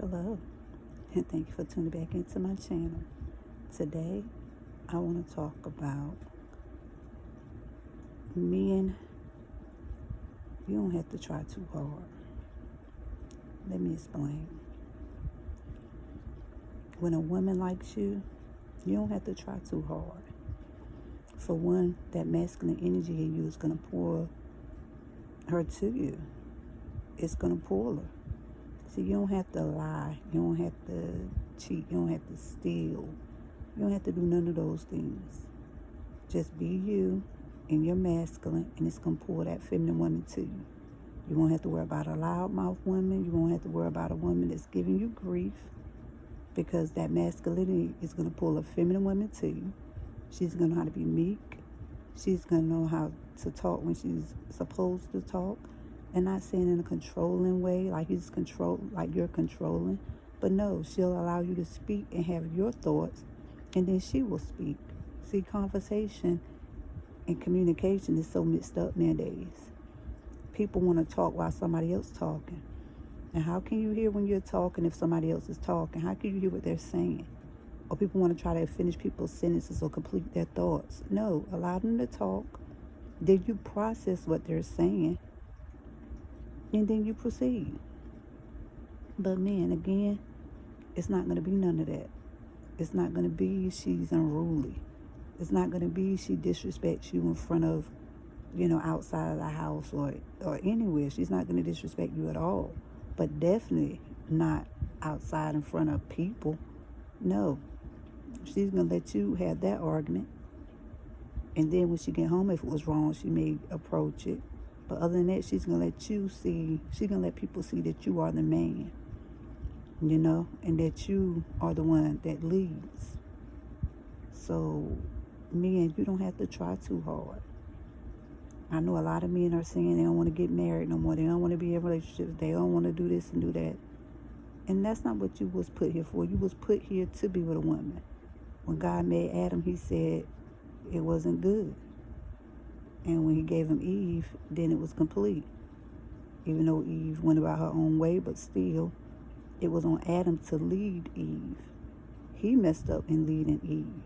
Hello, and thank you for tuning back into my channel. Today, I want to talk about men. You don't have to try too hard. Let me explain. When a woman likes you, you don't have to try too hard. For one, that masculine energy in you is going to pull her to you. It's going to pull her. See, you don't have to lie. You don't have to cheat. You don't have to steal. You don't have to do none of those things. Just be you and you're masculine, and it's going to pull that feminine woman to you. You won't have to worry about a loudmouth woman. You won't have to worry about a woman that's giving you grief, because that masculinity is going to pull a feminine woman to you. She's going to know how to be meek. She's going to know how to talk when she's supposed to talk, and not saying in a controlling way, like you're controlling. But no, she'll allow you to speak and have your thoughts, and then she will speak. See, conversation and communication is so mixed up nowadays. People want to talk while somebody else talking. And how can you hear when you're talking if somebody else is talking? How can you hear what they're saying? Or people want to try to finish people's sentences or complete their thoughts. No, allow them to talk. Then you process what they're saying, and then you proceed. But man, again, it's not going to be none of that. It's not going to be she's unruly. It's not going to be she disrespects you in front of, outside of the house or anywhere. She's not going to disrespect you at all. But definitely not outside in front of people. No. She's going to let you have that argument. And then when she get home, if it was wrong, she may approach it. But other than that, she's going to let you see, she's going to let people see that you are the man, and that you are the one that leads. So, men, you don't have to try too hard. I know a lot of men are saying they don't want to get married no more. They don't want to be in relationships. They don't want to do this and do that. And that's not what you was put here for. You was put here to be with a woman. When God made Adam, he said it wasn't good. And when he gave him Eve, then it was complete. Even though Eve went about her own way, but still, it was on Adam to lead Eve. He messed up in leading Eve.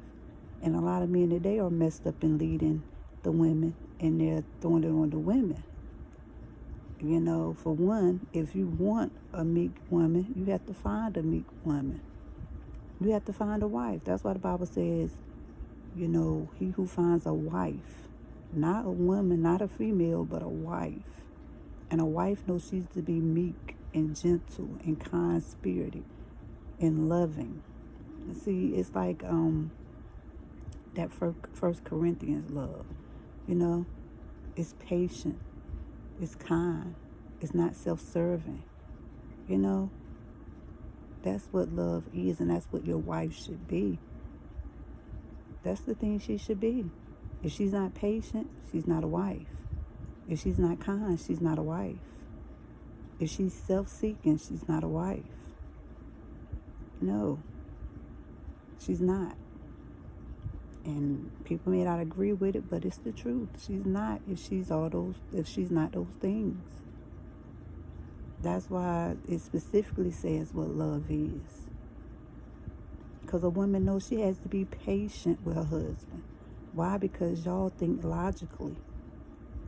And a lot of men today are messed up in leading the women, and they're throwing it on the women. For one, if you want a meek woman, you have to find a meek woman. You have to find a wife. That's why the Bible says, he who finds a wife, not a woman, not a female, but a wife. And a wife knows she's to be meek and gentle and kind-spirited and loving. See, it's like that First Corinthians love. It's patient. It's kind. It's not self-serving. That's what love is, and that's what your wife should be. That's the thing she should be. If she's not patient, she's not a wife. If she's not kind, she's not a wife. If she's self-seeking, she's not a wife. No, she's not. And people may not agree with it, but it's the truth. She's not if she's not those things. That's why it specifically says what love is. Because a woman knows she has to be patient with her husband. Why? Because y'all think logically.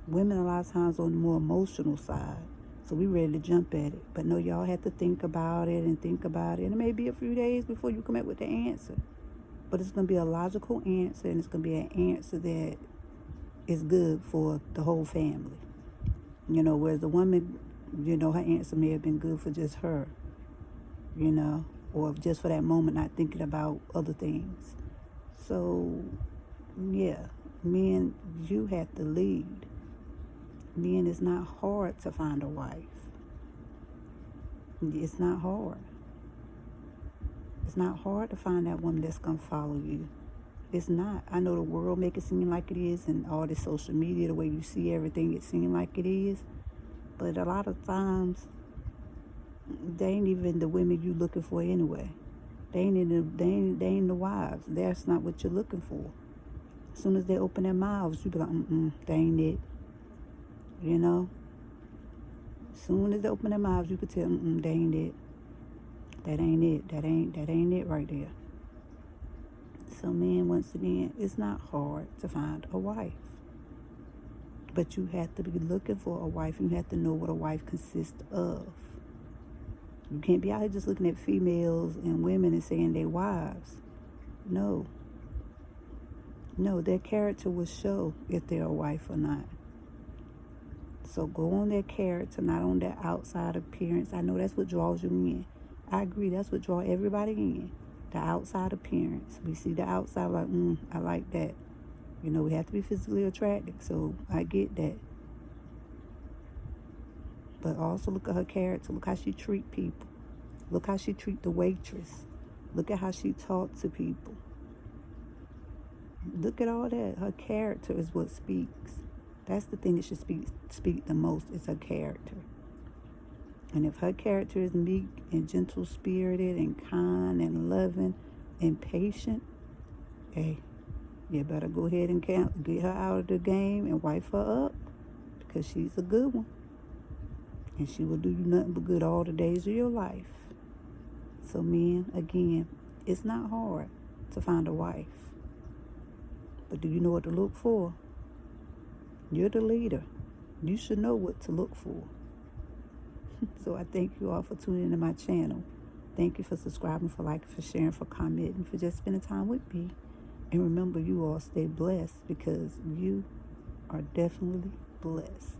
Women a lot of times on the more emotional side. So we ready to jump at it. But no, y'all have to think about it. And it may be a few days before you come up with the answer. But it's going to be a logical answer, and it's going to be an answer that is good for the whole family. Whereas the woman, her answer may have been good for just her, or just for that moment, not thinking about other things. So, yeah, men, you have to lead. Men, it's not hard to find a wife. It's not hard. It's not hard to find that woman that's going to follow you. It's not. I know the world make it seem like it is, and all this social media, the way you see everything, it seems like it is. But a lot of times, they ain't even the women you looking for anyway. They ain't the wives. That's not what you're looking for. As soon as they open their mouths, you be like, they ain't it. As soon as they open their mouths, you could tell, they ain't it. That ain't it. That ain't it right there. So men, once again, it's not hard to find a wife. But you have to be looking for a wife. You have to know what a wife consists of. You can't be out here just looking at females and women and saying they're wives. No. No, their character will show if they're a wife or not. So go on their character, not on their outside appearance. I know that's what draws you in. I agree, that's what draws everybody in. The outside appearance. We see the outside like, I like that. You know, we have to be physically attractive, so I get that. But also look at her character. Look how she treat people. Look how she treat the waitress. Look at how she talk to people. Look at all that. Her character is what speaks. That's the thing that should speak the most, is her character. And if her character is meek and gentle-spirited and kind and loving and patient, hey, you better go ahead and get her out of the game and wife her up, because she's a good one. And she will do you nothing but good all the days of your life. So men, again, it's not hard to find a wife. But do you know what to look for? You're the leader. You should know what to look for. So I thank you all for tuning into my channel. Thank you for subscribing, for liking, for sharing, for commenting, for just spending time with me. And remember, you all stay blessed, because you are definitely blessed.